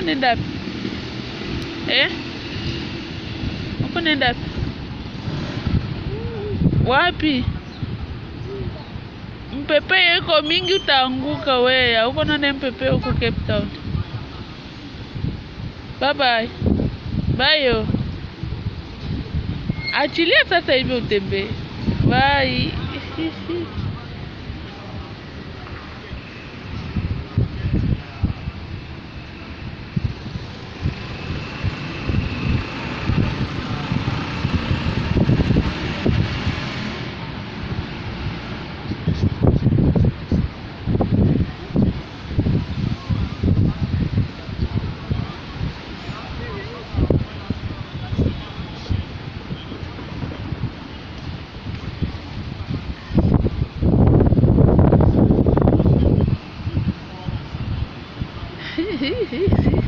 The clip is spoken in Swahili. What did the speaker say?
nenda wapi? Uko nenda wapi? Wapi? Mpepe iko mingi utaanguka wewe. Uko nane mpepe huko Cape Town. Bye bye. Bye yo. Achilia sasa hivi utembee. Bye. Hehehehe